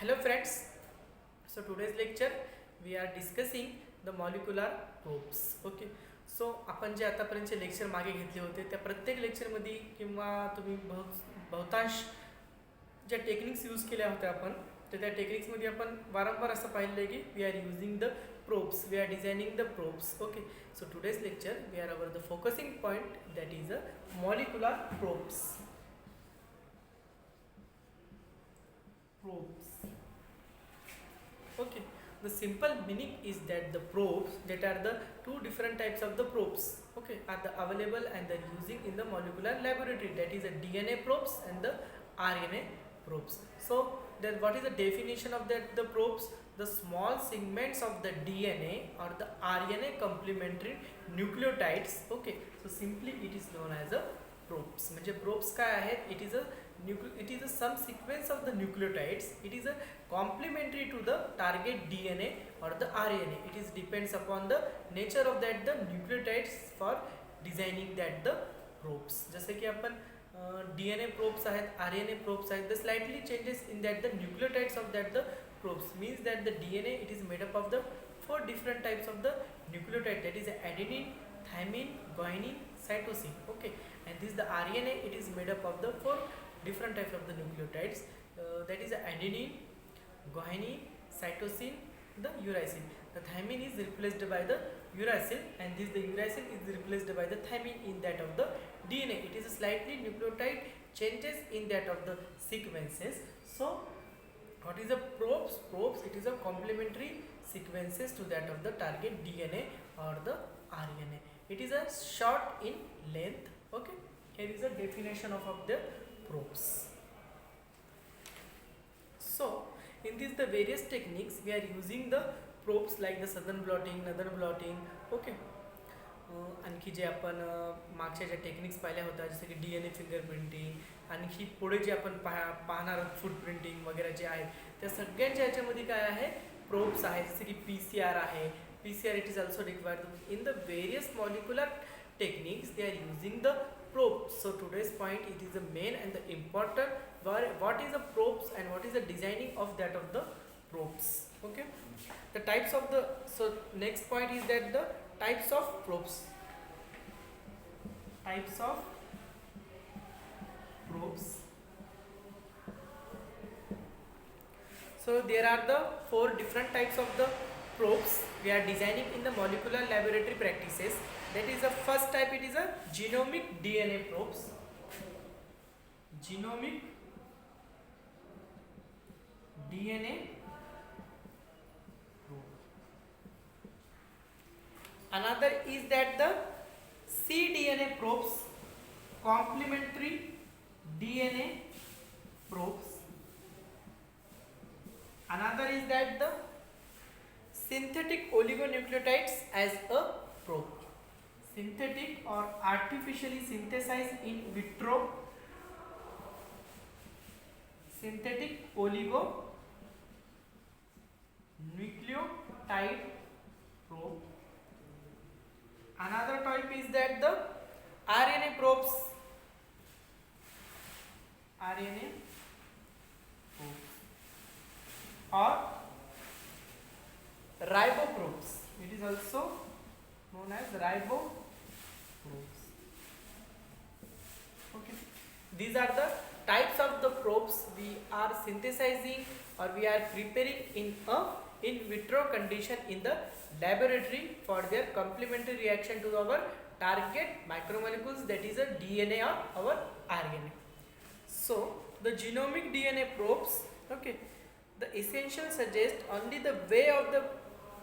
Hello friends, so today's lecture we are discussing the molecular probes. Okay, so आपण जे आतापर्यंतचे lecture मागे घेतले होते त्या प्रत्येक लेक्चरमध्ये किंवा तुम्ही बहुतांश ज्या टेक्निक्स यूज केल्या होत्या आपण तर त्या टेक्निक्समध्ये आपण वारंवार असं पाहिलं आहे की we are using the probes, we are designing the probes. Okay, so today's lecture we are our the focusing point that is a molecular probes. Okay, the simple meaning is that the probes, that are the two different types of the probes, okay, are the available and they're using in the molecular laboratory, that is the DNA probes and the RNA probes. So then what is the definition of that? The probes, the small segments of the DNA or the RNA complementary nucleotides. Okay, so simply it is known as a probes. म्हणजे probes काय आहेत? It is a some sequence of the nucleotides. It is a complementary to the target DNA or the RNA. It is depends upon the nature of that the nucleotides for designing that the probes. जसे की आपण DNA probes आहेत, RNA probes आहेत. The slightly changes in that the nucleotides of that the probes means that the DNA it is made up of the four different types of the nucleotide, that is adenine, thymine, guanine, cytosine. Okay, and this the RNA it is made up of the four different types of the nucleotides, that is adenine, guanine, cytosine, the uracil. The thymine is replaced by the uracil and this the uracil is replaced by the thymine in that of the DNA. It is a slightly nucleotide changes in that of the sequences. So what is a probes? Probes it is a complementary sequences to that of the target DNA or the RNA. It is a short in length. Okay, here is a definition of the probes. So in this the various techniques we are using the probes like the southern blotting, northern blotting. Okay, आणखी जे आपण मागच्या ज्या techniques पाहिल्या होत्या जसं की DNA fingerprinting, आणखी पुढे जे आपण पाहणार फूटप्रिंटिंग वगैरे जे आहे त्या सगळ्यांच्या ह्याच्यामध्ये काय आहे प्रोब्स आहे. जसे की PCR आहे. PCR it is also required in the various molecular techniques they are using the probes. So today's point it is the main and the important what is the probes and what is the designing of that of the probes. Okay, the types of the, so next point is that the types of probes. Types of probes. So there are the four different types of the probes we are designing in the molecular laboratory practices. That is the first type, it is a genomic DNA probes. Genomic DNA probe. Another is that the cDNA probes, complementary DNA probes. Another is that the synthetic oligonucleotides as a probe. Synthetic or artificially synthesized in vitro synthetic oligonucleotide probe. Another type is that the RNA probes. RNA probes or riboprobes. It is also known as riboprobes. Okay, these are the types of the probes we are synthesizing or we are preparing in a in vitro condition in the laboratory for their complementary reaction to our target macromolecules, that is a DNA or our RNA. So the genomic DNA probes, okay, the essential suggest only the way of the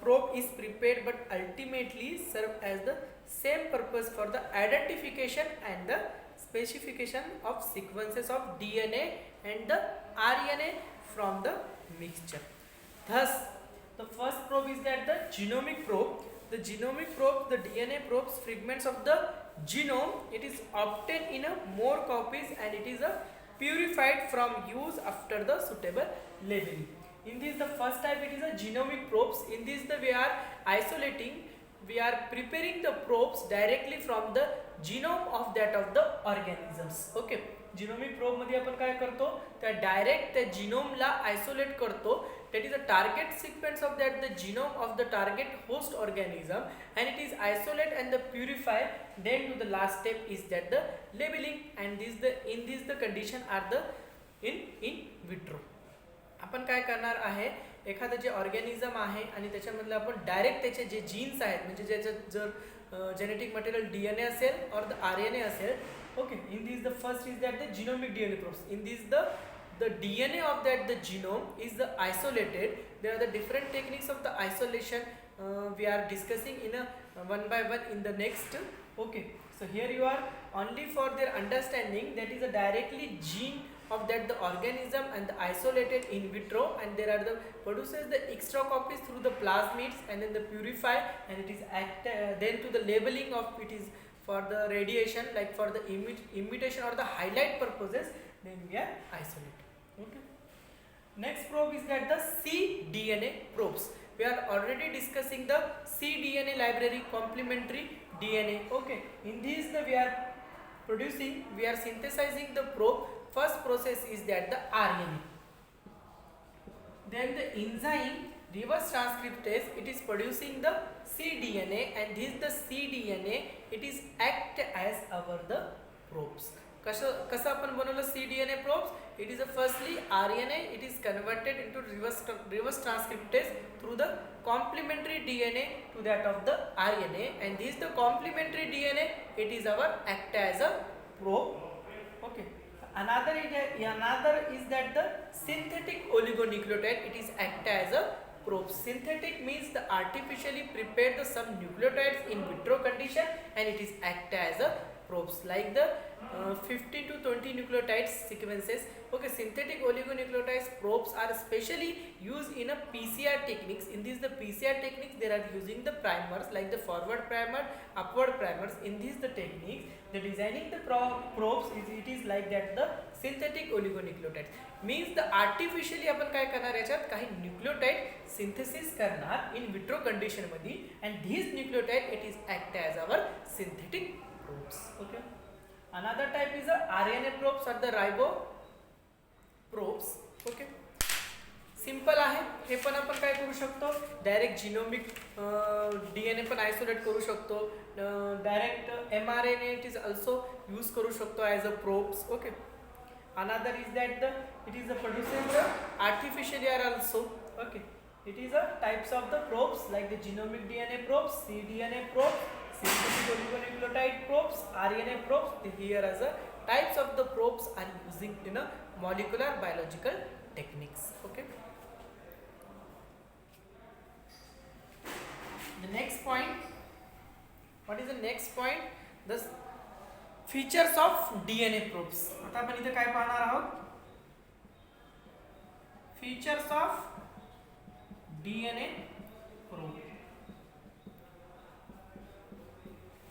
probe is prepared but ultimately serve as the same purpose for the identification and the specification of sequences of DNA and the RNA from the mixture. Thus the first probe is that the genomic probe. The genomic probe, the DNA probes fragments of the genome. It is obtained in a more copies and it is a purified from use after the suitable labeling. In this the first type it is a genomic probes. In this we are isolating, we are preparing the probes directly from the genome of that of the organisms. Okay, genomic probe मध्ये आपण काय करतो, त्या direct त्या जिनोमला isolate करतो. That is a target sequence of that the genome of the target host organism, and it is isolate and the purify. Then to the last step is that the labeling, and in this the condition are the in vitro. आपण काय करणार आहे, एखादं जे organism आहे आणि त्याच्यामधलं आपण direct त्याचे जे जीन्स आहेत, म्हणजे ज्याच्यात जर जेनेटिक मटेरियल DNA असेल और द RNA असेल, okay, in this the first is that the genomic DNA process. In this the DNA of that the genome is the isolated. There are the different techniques of the isolation, we are discussing in a one by one in the next. Okay, so here you are only for their understanding, that is a directly gene of that the organism and the isolated in vitro, and there are the produces the extra copies through the plasmids, and then the purify, and it is then to the labeling of it is for the radiation, like for the imitation or the highlight purposes, then we are isolate. Okay, next probe is that the cDNA probes. We are already discussing the cDNA library, complementary DNA. Okay, in this we are synthesizing the probe. First process is that the RNA, then the enzyme reverse transcriptase, it is producing the cDNA, and this the cDNA it is act as our the probes. कसं आपण बनवलं cDNA probes? It is a firstly RNA, it is converted into reverse transcriptase through the complementary DNA to that of the RNA, and this the complementary DNA it is our act as a probe. Okay, another is that the synthetic oligonucleotide, it is act as a probe. Synthetic means the artificially prepared the some nucleotides in vitro condition, and it is act as a probes, like the 15 to 20 nucleotides sequences. Okay, synthetic oligonucleotides probes are specially used in a PCR techniques. In this the PCR techniques, they are using the primers, like the forward primer, upward primers. In this the techniques, the designing the probes it is like that the synthetic oligonucleotides means the artificially आपण काय करणार, याच्यात काही nucleotide synthesis करणार in vitro condition मध्ये, and these nucleotide it is act as our synthetic probes. Okay, another type is the RNA probes or the ribo probes. Okay, simple आहे, हे पण आपण काय करू शकतो, डायरेक्ट जिनोमिक DNA पण isolate करू शकतो, direct mRNA it is also use करू शकतो as a probes. Okay, another is that the it is a producing the artificially are also. Okay, it is a types of the probes, like the genomic DNA probes, cDNA probes, synthetic oligonucleotide probes, RNA probes. Here as a types of the probes are using in a molecular biological techniques. Okay, the next point, what is the next point? The features of DNA probes. आता आपण इथे काय पाहणार आहोत, features of DNA probe.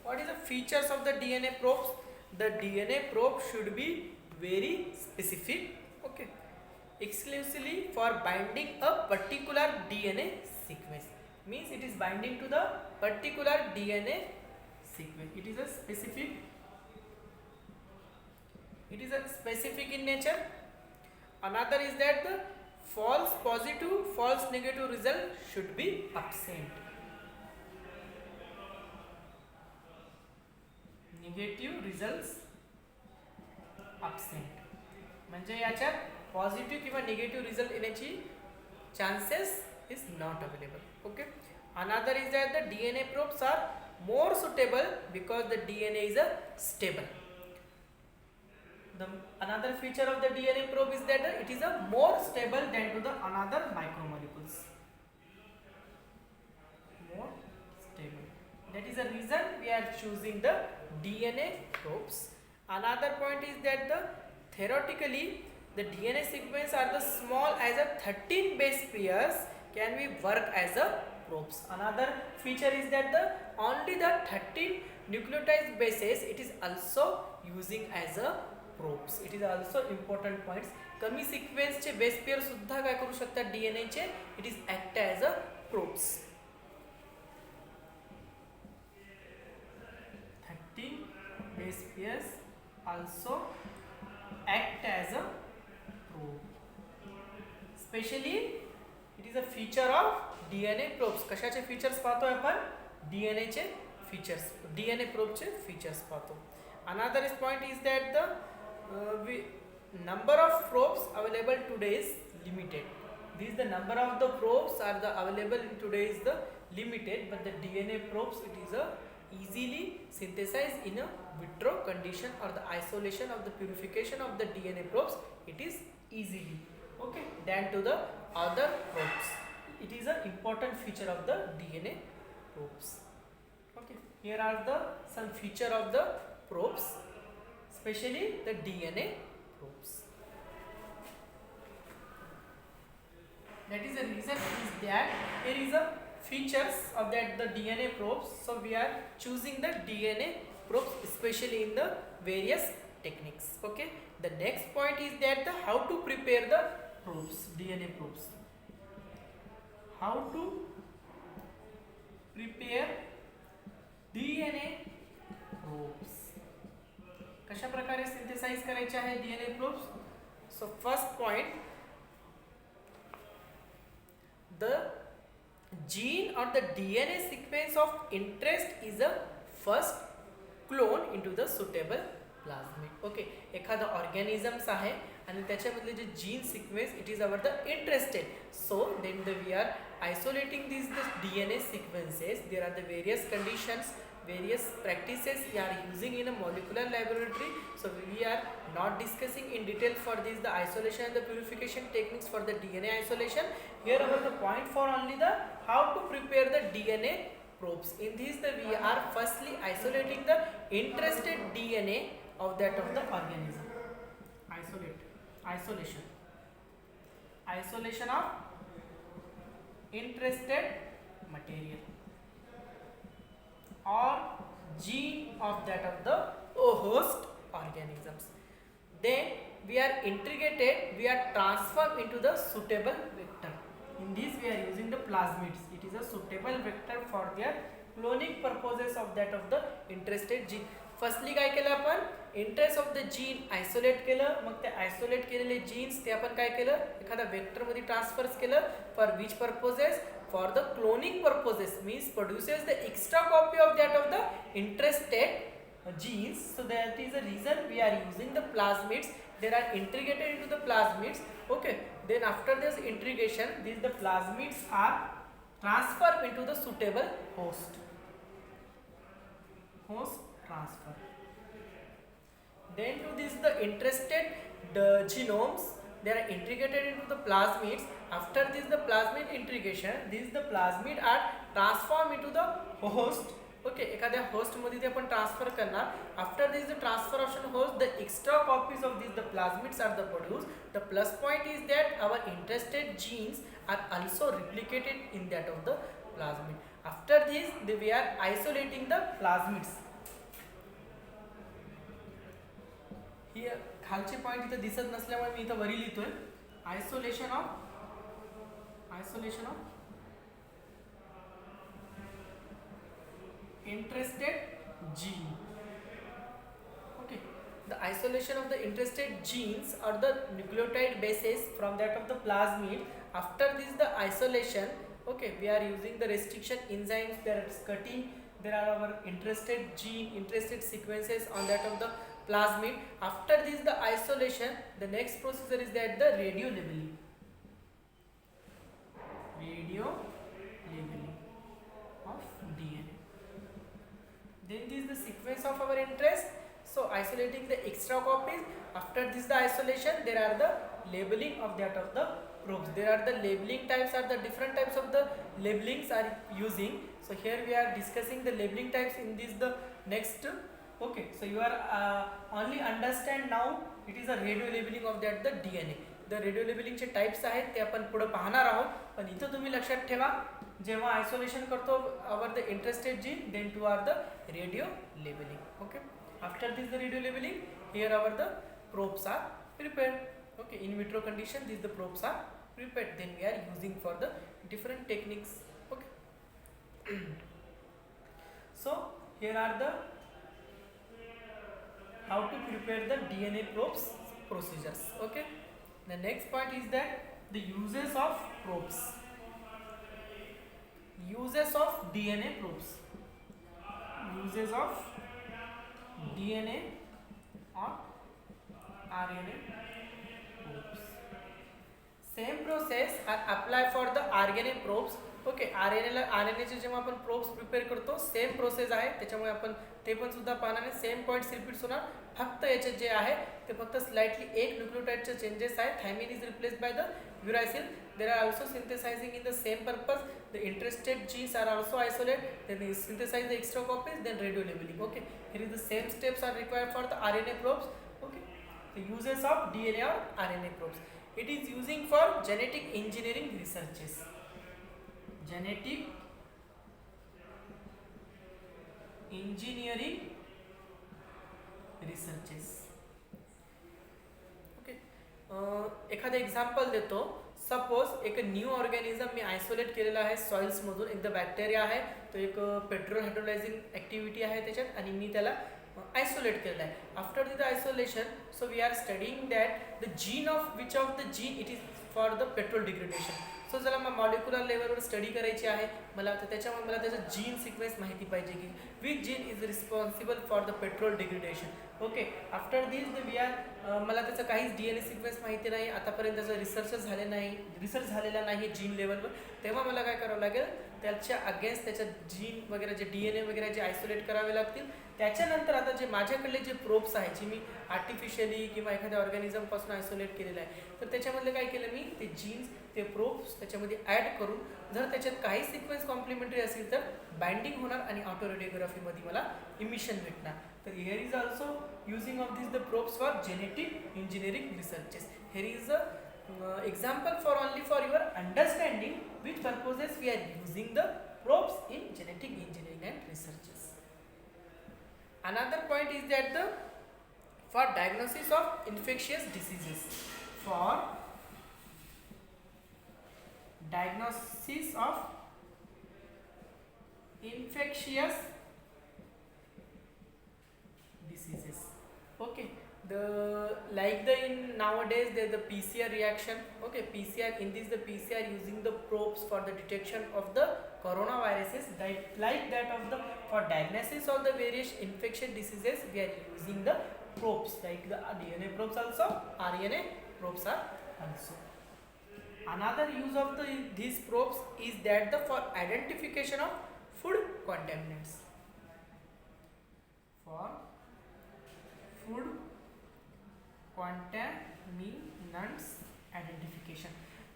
What is the features of the DNA probes? The DNA probe should be very specific. Okay, exclusively for binding a particular DNA sequence, means it is binding to the particular DNA sequence. It is a specific in nature. Another is that the false positive, false negative result should be absent. Negative results absent, म्हणजे याच्यात positive किंवा negative result येण्याची chances is not available. Okay, another is that the DNA probes are more suitable because the DNA is a stable. The another feature of the DNA probe is that it is a more stable than to the another micromolecules. More stable. That is the reason we are choosing the DNA probes. Another point is that the theoretically the DNA sequence are the small as a 13 base pairs can be work as a probes. Another feature is that the only the 13 nucleotide bases it is also using as a probes. It is also important points. कमी sequence चे base pair सुद्धा काय करू शकतात DNA चे, it is act as a probes. 13 base pairs also act as a probe. Especially it is a feature of DNA probes. कशाचे features पाहतोय आपण? DNA चे features, DNA probe चे features पाहतो. Another point is that the number of probes available today is limited. This the number of the probes are the available in today is the limited, but the DNA probes it is a easily synthesized in a vitro condition, or the isolation of the purification of the DNA probes it is easily okay than to the other probes. It is an important feature of the DNA probes. Okay, here are the some feature of the probes, especially the DNA probes. That is the reason is that here is a features of that the DNA probes. So we are choosing the DNA probes especially in the various techniques. Okay, the next point is that the how to prepare the probes, DNA probes. How to prepare DNA probes. कशा प्रकारे synthesise करायचे आहे DNA probes? So first point, the gene or the DNA sequence of interest is a first clone into the suitable plasmid. Okay, एखादा organisms आहे आणि त्याच्यामधले जे gene sequence it is our the interested. So then we are isolating these the DNA sequences. There are the various conditions, various practices we are using in a molecular laboratory. So we are not discussing in detail for this the isolation and the purification techniques for the DNA isolation. Here about the point for only the how to prepare the DNA probes. In this we are firstly isolating the interested DNA of that of the organism. Isolation of interested material or gene of that of the host organisms. Then we are integrated, we are transformed into the suitable vector. In this we are using the plasmids. It is a suitable vector for their cloning purposes of that of the interested gene. Firstly काय केलं आपण? Interest of the gene isolate केलं, मग ते isolate केलेले jeans ते आपण काय केलं एखादा वेक्टर मध्ये ट्रान्सफर्स केलं. For which purposes? For the cloning purposes, means produces the extra copy of that of the interested genes. So that is the reason we are using the plasmids. They are integrated into the plasmids. Okay, then after this integration these the plasmids are transferred into the suitable host transfer. Then to this the interested genomes they are integrated into the plasmids. After this the plasmid integration these the plasmid are transformed into the host. Okay, एखाद्या host मध्ये ते आपण transfer करणार. After this the transfer option host the extra copies of this the plasmids are the produce. The plus point is that our interested genes are also replicated in that of the plasmid. After this we are isolating the plasmids. ही खालचे point इथे दिसत नसल्यामुळे मी इथे वरी लिहितोय. Isolation of interested gene. Okay, the isolation of the interested genes or the nucleotide bases from that of the plasmid. After this the isolation, okay, we are using the restriction enzymes. There is cutting, there are our interested gene, interested sequences on that of the plasmid. After this the isolation, the next procedure is that the radio labeling of DNA. Then this is the sequence of our interest. So isolating the extra copies. After this the isolation, there are the labeling of that of the probes. There are the labeling types, are the different types of the labelings are using. So here we are discussing the labeling types in this the next. Okay, so you are only understand now it is a radio labeling of that the DNA. The radio labeling चे types आहेत ते आपण पुढे पाहणार आहोत. पण इथं तुम्ही लक्षात ठेवा, जेव्हा आयसोलेशन करतो our the interested gene, then to are the radio labelling. Okay, after this the radio labelling, here our the probes are prepared. Okay, in vitro condition these the probes are prepared. Then we are using for the different techniques. Okay. So here are the how to prepare the DNA probes. procedures. Okay, the next point is that the uses of probes, uses of DNA probes, uses of DNA or RNA probes. Same process apply for the RNA probes. Okay, RNAचे जेव्हा आपण probes prepare करतो same process आहे, त्याच्यामुळे आपण ते पण सुद्धा पाहणार नाही. सेम पॉईंट्स रिपीट्स होणार, फक्त याच्यात जे आहे ते फक्त स्लाइटली एक न्यूक्लियोटाइडचे चेंजेस आहेत. Thymine is replaced by the uracil. There are also synthesizing in the same purpose. The interested genes are also isolate, then synthesize the extra copies, then radio labeling. Okay, here is the same steps are required for the RNA probes. Okay, the uses of DNA or RNA probes. It is using for genetic engineering researches. Genetic engineering researches. Okay, एखादं example देतो. Suppose एक new organism मी isolate केलेला आहे सॉइल्समधून. एकदा bacteria आहे, तो एक petrol हायड्रोलायझिंग activity आहे त्याच्यात, आणि मी त्याला आयसोलेट केलेला आहे. After the isolation, so we are studying that the gene of which of the gene it is for the petrol degradation. So जरा मग मॉलिक्युलर लेवलवर स्टडी करायची आहे मला, तर त्याच्यामुळे मला त्याचं जीन सिक्वेन्स माहिती पाहिजे की which gene is responsible for the petrol degradation. Okay, after this we are मला त्याचं काहीच DNA सिक्वेन्स माहिती नाही, आतापर्यंत त्याचं रिसर्च झालेला नाही जीन लेवलवर. तेव्हा मला काय करावं लागेल, त्याच्या अगेन्स्ट त्याच्या जीन वगैरे जे DNA वगैरे जे आयसोलेट करावे लागतील. त्याच्यानंतर आता जे माझ्याकडले जे प्रोब्स आहेत, जे मी आर्टिफिशियली किंवा एखाद्या ऑर्गॅनिझमपासून आयसोलेट केलेलं आहे, तर त्याच्यामधले काय केलं मी, ते जीन्स ते प्रोब्स त्याच्यामध्ये ॲड करून जर त्याच्यात काही सिक्वेन्स कॉम्प्लिमेंटरी असेल तर बाइंडिंग होणार आणि ऑटो रेडिओग्राफीमध्ये मला इमिशन भेटणार. तर here is also using of this the probes for genetic engineering researches. Here is a example for only for your understanding which purposes we are using the probes in genetic engineering and researches. Another point is that the for diagnosis of infectious diseases, for diagnosis of infectious diseases. Okay, the like the in nowadays there the PCR reaction. Okay, PCR, in this the PCR using the probes for the detection of the coronaviruses, like that of the for diagnosis of the various infectious diseases we are using the probes, like the DNA probes also, RNA probes are also. Another use of these probes is that the for identification of food contaminants. For food contaminants identification.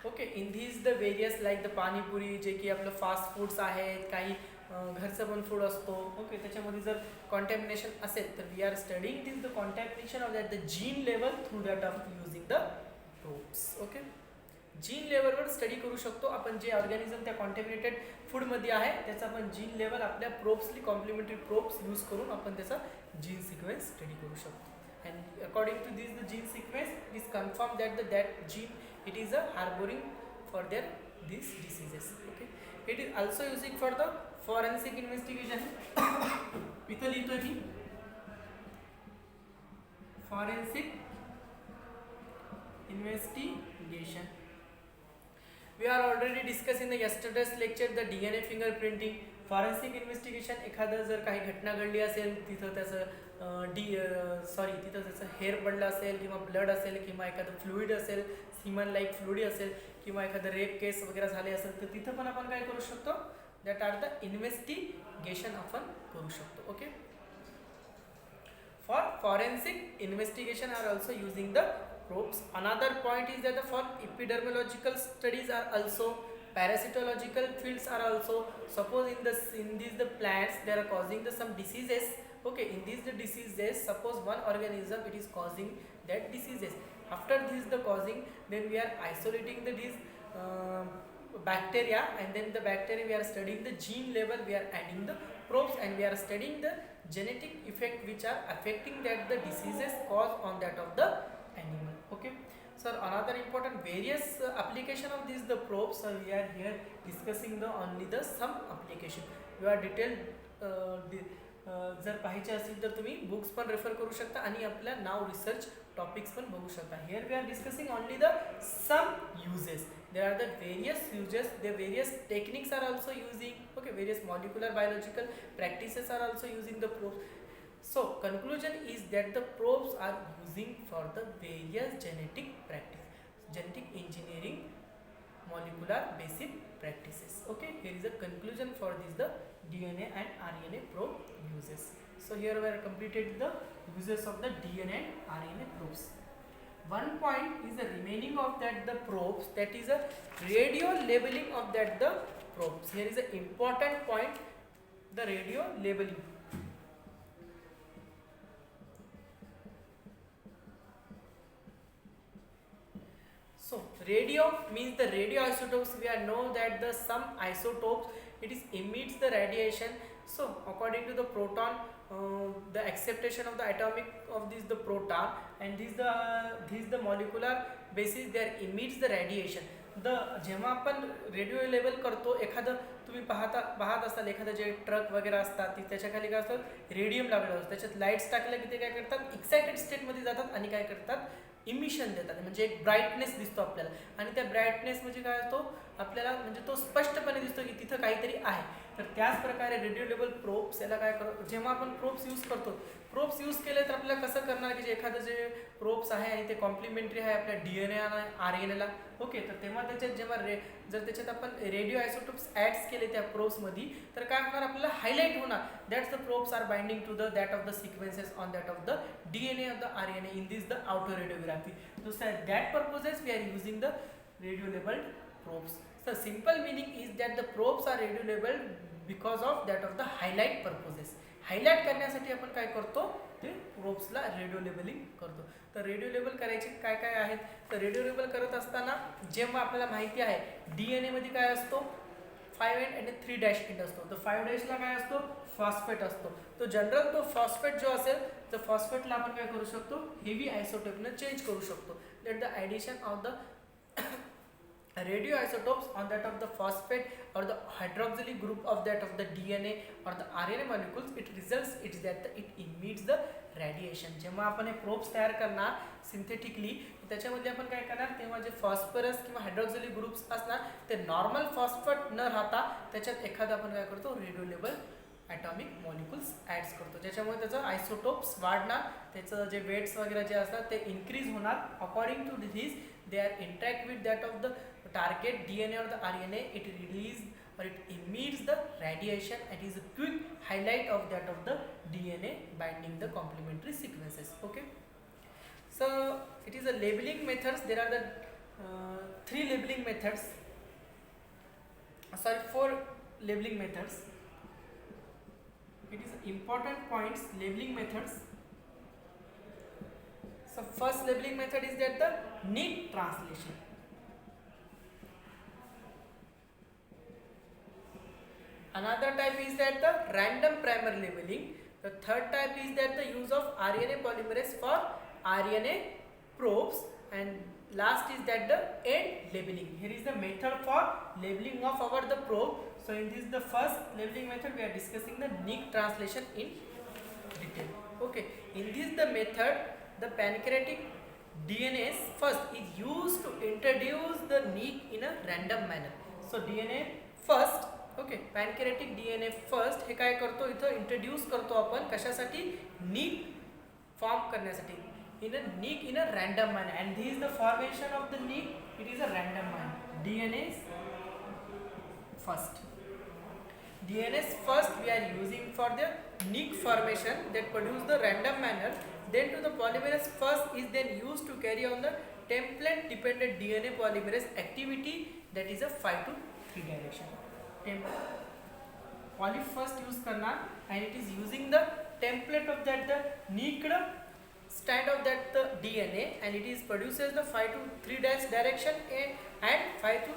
Okay, in these the various like the panipuri जे की आपलं fast foods आहेत, काही घरचं पण food असतो. Okay, त्याच्यामध्ये जर कॉन्टॅमिनेशन असेल तर we are studying this the contamination of that the gene level through that of using the probes. Okay, gene लेवलवर स्टडी करू शकतो आपण. जे ऑर्गॅनिझम त्या कॉन्टॅमिनेटेड फूडमध्ये आहे त्याचा आपण जीन लेवल आपल्या प्रोब्सली कॉम्प्लिमेंटरी प्रोब्स यूज करून आपण त्याचा जीन सिक्वेन्स स्टडी करू शकतो. And according to this the gene sequence, it is confirmed that that gene it is a harboring for their these diseases. Okay, it is also using for the forensic investigation. इथं लिहितोय मी forensic investigation. We are already discussing the yesterday's lecture the DNA fingerprinting. Forensic investigation, एखादं जर काही घटना घडली असेल तिथं त्याचं तिथं त्याचं हेअर पडलं असेल किंवा ब्लड असेल किंवा एखादं फ्लुइड असेल, सिमन लाईक फ्लुइड असेल किंवा एखादं रेप केस वगैरे झाले असेल तर तिथं पण आपण काय करू शकतो, दॅट आर द इन्व्हेस्टिगेशन आपण करू शकतो. Okay, for forensic investigation are also using the probes. Another point is that for epidemiological studies are also, parasitological fields are also. Suppose in these the plants they are causing some diseases. Okay, in these the diseases, suppose one organism it is causing that diseases. After this the causing, then we are isolating these bacteria, and then the bacteria we are studying the gene level, we are adding the probes, and we are studying the genetic effect which are affecting that the diseases caused on that of the animal. Okay, sir, another important various application of this the probes, we are here discussing the only the some application. You are detailed जर पाहिजे असेल तर तुम्ही books पण refer करू शकता आणि आपल्या नाव रिसर्च टॉपिक्स पण बघू शकता. Here we are discussing only the some uses. There are the various uses, the various techniques are also using, okay, various molecular biological practices are also using the probes. So conclusion is that the probes are using for the various genetic practice, genetic engineering, molecular basic practices. Okay, here is a conclusion for this the DNA and RNA probe uses. So here we have completed the uses of the DNA and RNA probes. One point is the remaining of that the probes, that is a radio labeling of that the probes. Here is an important point, the radio labeling. So radio means the radioisotopes. We are know that the some isotopes it is emits the radiation. So according to the proton, the acceptation of the atomic of this the proton, and this the molecular basis there emits the radiation. The जेव्हा आपण radio level करतो, एखादं तुम्ही पाहत असाल एखादं जे truck वगैरे असतात त्याच्या खाली काय असतात, रेडियम लावलेलं असतं, त्याच्यात लाईट्स टाकल्या की ते काय करतात, एक्साइटेड स्टेटमध्ये जातात आणि काय करतात, इमिशन देतात. म्हणजे एक ब्राईटनेस दिसतो आपल्याला, आणि त्या ब्राईटनेस म्हणजे काय असतो आपल्याला, म्हणजे तो स्पष्टपणे दिसतो की तिथं काहीतरी आहे. तर त्याच प्रकारे रेडिओ लेवल प्रोब्स याला काय करतो, जेव्हा आपण प्रोब्स यूज करतो, प्रोब्स यूज केले तर आपल्याला कसं करणार की जे एखादं जे प्रोब्स आहे आणि ते कॉम्प्लिमेंटरी आहे आपल्या DNA आणि RNAला, ओके, तर तेव्हा त्याच्यात जेव्हा जर त्याच्यात आपण रेडिओ आयसोटोप्स ॲड्स केले त्या प्रोब्समध्ये, तर काय होणार आपल्याला हायलाईट होणार, that's the probes are binding to the that of the sequences on that of the DNA of the RNA in this the outer radiography. So that purposes we are using the radio labeled probes. So simple meaning is that the probes are radio labeled because of that of the highlight purposes. Highlight करण्यासाठी आपण काय करतो, ते प्रोब्सला radio labelling करतो. तर radio label करायचे काय काय आहेत, तर रेडिओ लेबल करत असताना जेव्हा आपल्याला माहिती आहे DNA मध्ये काय असतो 5' आणि 3' असतो, तर 5' ला काय असतो फॉस्फेट असतो. तो जनरल तो फॉस्फेट जो असेल तर फॉस्फेटला आपण काय करू शकतो, हेवी आयसोटोपने चेंज करू शकतो. That the addition of the radioisotopes on that of the phosphate or the hydroxyl group of that of the DNA or the RNA molecules, it results it's that it emits the radiation. जेव्हा आपण हे probes तयार करणार synthetically, त्याच्यामध्ये आपण काय करणार, तेव्हा जे phosphorus किंवा हायड्रॉक्सिल ग्रुप्स असणार ते नॉर्मल फॉस्फेट न राहता त्याच्यात एखादा आपण काय करतो radio label atomic molecules ads करतो, ज्याच्यामुळे त्याचं आयसोटोप्स वाढणार, त्याचं जे वेट्स वगैरे जे असतात ते इन्क्रीज होणार. According to this they are interact with that of the target DNA or the RNA, it release or it emits the radiation and is a quick highlight of that of the DNA binding the complementary sequences. Okay, so it is a labeling methods. There are the 3 labeling methods, 4 labeling methods. It is important points, labeling methods. So first labeling method is that the nick translation. Another type is that the random primer labeling. The third type is that the use of RNA polymerase for RNA probes, and last is that the end labeling. Here is the method for labeling of our the probe. So in this the first labeling method we are discussing the nick translation in detail. Okay, in this the method the pancreatic DNA first is used to introduce the nick in a random manner. So DNA first, okay, pancreatic DNA first हे काय करतो, इथं introduce करतो आपण कशासाठी, निक form करण्यासाठी, in a nick in a random manner, and this is the formation of the nick, it is a random manner. DNA first, DNA first we are using for the nick formation that produce the random manner. Then to the polymerase first is then used to carry on the template dependent DNA polymerase activity, that is a 5 to 3 direction. Poly first use करना, and it is using the template of that the nicked stand of that the DNA, and it is produces the 5 to 3 direction and 5 to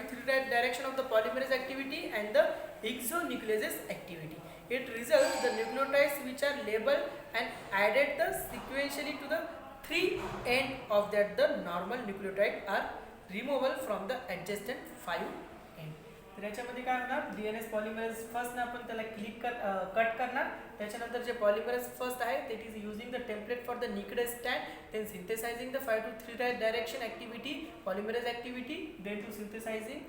3 direction of the polymerase activity and the exonucleases activity. It results the nucleotides which are labeled and added the sequentially to the 3 end of that the normal nucleotide are removable from the adjacent 5 end. तर याच्यामध्ये काय होणार, DNS polymerase first आपण त्याला cut करणार. त्याच्यानंतर जे polymerase first आहे that is using the template for the nucleic stand, then synthesizing the 5 to 3' direction activity, polymerase activity, then to synthesizing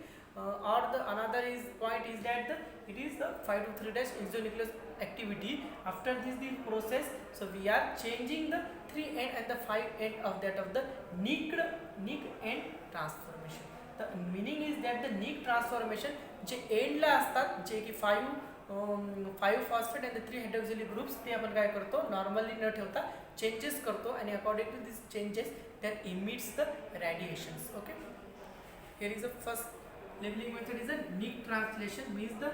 or the another is point is that it is the 5 to 3' isonuclease activity. After this process, so we are changing the 3 end and the 5 end of that of the nicked end transformation. The meaning is that the nick transformation जे एंडला असतात, जे की 5 phosphate and 3 hydroxyl groups, ते आपण काय करतो, normally न ठेवता changes करतो आणि according to this changes that emits the radiations. Okay, here is the first labeling method is a nick translation, means the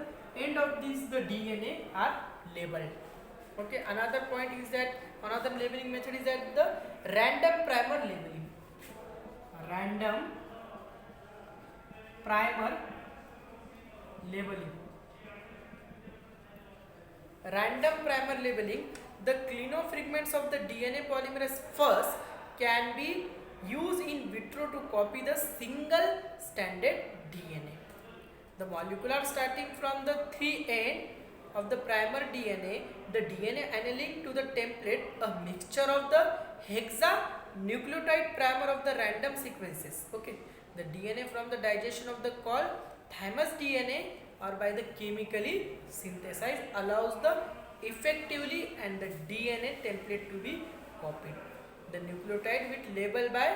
end of this the DNA are labeled. Okay, another point is that another labeling method is that the random primer labeling. Random primer labeling. Random primer labeling, the clinofragments of the DNA polymerase first can be used in vitro to copy the single stranded DNA. The molecular starting from the 3 end of the primer DNA, the DNA annealing to the template, a mixture of the hexanucleotide primer of the random sequences. Okay, the DNA from the digestion of the called thymus DNA or by the chemically synthesized allows the effectively and the DNA template to be copied. The nucleotide with label by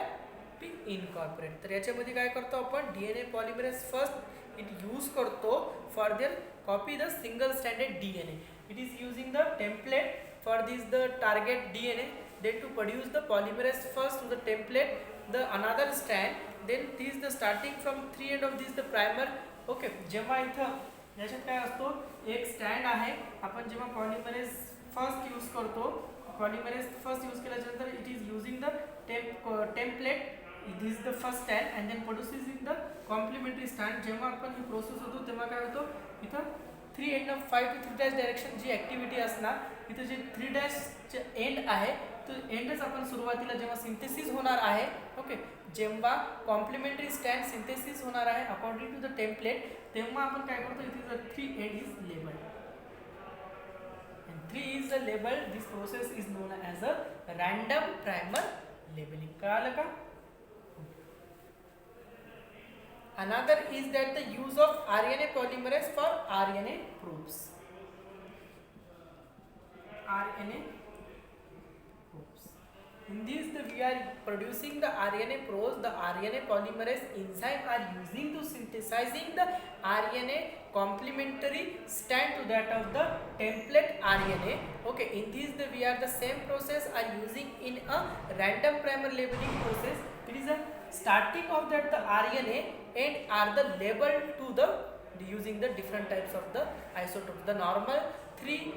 be incorporate. तर याच्यामध्ये काय करतो आपण, DNA polymerase first it use करतो for their copy the single stranded DNA. It is using the template for this the target DNA, then to produce the polymerase first to the template the another strand, then this the starting from 3 end of this the primer. Okay, जेव्हा इथं याच्यात काय असतो, एक stand आहे, आपण जेव्हा polymerase first use करतो, पॉलिमरेज फर्स्ट यूज केल्यानंतर it is using the template, this is the first stand and then producing the complementary stand. जेव्हा आपण ही प्रोसेस होतो तेव्हा काय होतो, इथं 3 एंड ऑफ 5 to 3' डायरेक्शन जी ॲक्टिव्हिटी असणार, इथं जे 3' एंड आहे तो एंडच आपण सुरुवातीला जेव्हा सिंथेसिस होणार आहे. ओके, जेव्हा कॉम्प्लिमेंटरी स्टँड सिंथेसिस होणार आहे अकॉर्डिंग टू द टेम्पलेट, तेव्हा आपण काय करतो, इथे 3 and is labelled and 3 is the label. This process is known as a random primer labeling. कळालं का? Another is that the use of RNA polymerase for RNA probes. RNA probes. In this we are producing the RNA probes. The RNA polymerase enzyme are using to synthesizing the RNA complementary stand to that of the template RNA. Okay, in this we are the same process are using in a random primer labeling process. It is a starting of that the RNA and are the labeled to the using the different types of the isotopes. The normal 3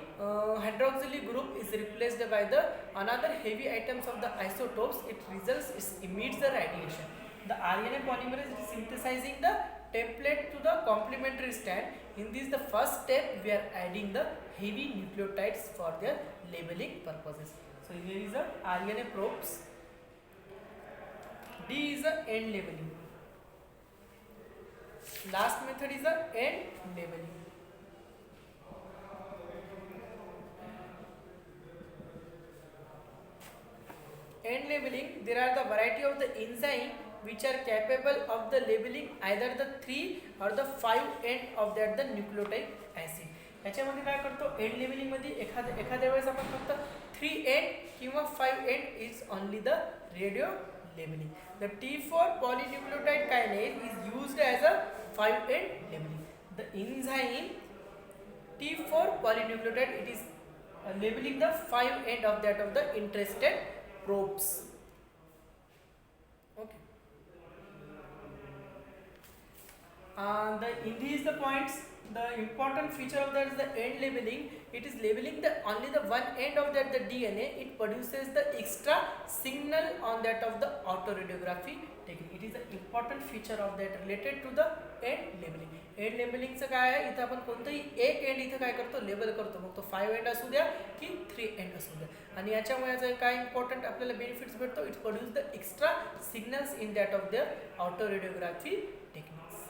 hydroxyl group is replaced by the another heavy items of the isotopes. It results it emits the radiation. The RNA polymerase is synthesizing the template to the complementary stand. In this the first step we are adding the heavy nucleotides for their labeling purposes. So here is the RNA probes. D is the end labeling. Last method is the end labeling. End labeling, there are the variety of the enzyme which are capable of the labeling either the 3 or the 5 end of that the nucleotide acid. याच्यामध्ये काय करतो, and labelling मध्ये एखाद्या वेळेस आपण फक्त 3 and किंवा 5 and is only the radio labeling. The T4 polynucleotide kinase is used as a 5 end labeling. The enzyme T4 polynucleotide, it is labeling the 5 end of that of the interested probes. Okay. These the points. The important feature of that is the end labeling. It is labeling the only the one end of that the DNA. It produces the extra signal on that of the autoradiography technique. It is the important feature of that related to the end labeling. End लेबलिंगचं काय आहे, इथं आपण कोणतंही एक and इथं काय करतो, लेबल करतो. मग तो 5 एंड असू द्या की 3 एंड असू द्या. आणि याच्यामुळे काय इम्पॉर्टंट आपल्याला बेनिफिट्स भेटतो, it produce the extra signals in that of the autoradiography techniques.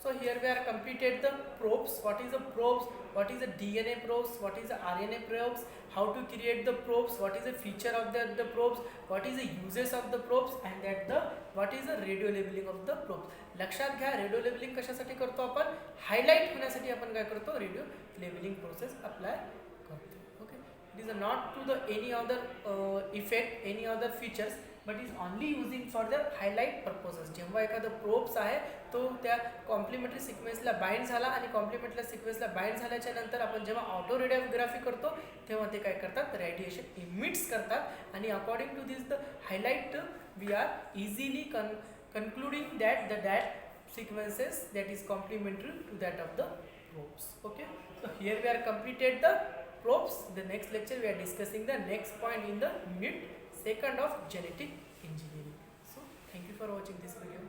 So here we are completed the probes. What is the probes? What is the DNA probes? What is the RNA probes? How to create the probes? What is the feature of the probes? What is the uses of the probes? And that the what is the radio labeling of the probes? लक्षात घ्या radio labelling कशासाठी करतो आपण highlight होण्यासाठी आपण काय करतो radio labelling process apply करतो okay it is not to the any other effect any other features but is only using for the highlight purposes जेव्हा एखादा प्रोब्स आहे तो त्या कॉम्प्लिमेंटरी सिक्वेन्सला बाइंड झाला आणि कॉम्प्लिमेंटरी सिक्वेन्सला बाइंड झाल्याच्या नंतर आपण जेव्हा ऑटो रेडिओग्राफी करतो तेव्हा ते काय करतात रेडिएशन इमिट्स करतात आणि according to this the highlight we are easily concluding that that sequences that is complementary to that of the probes. Okay, so here we are completed the probes. The next lecture we are discussing the next point in the unit 2nd of genetic engineering. So thank you for watching this video.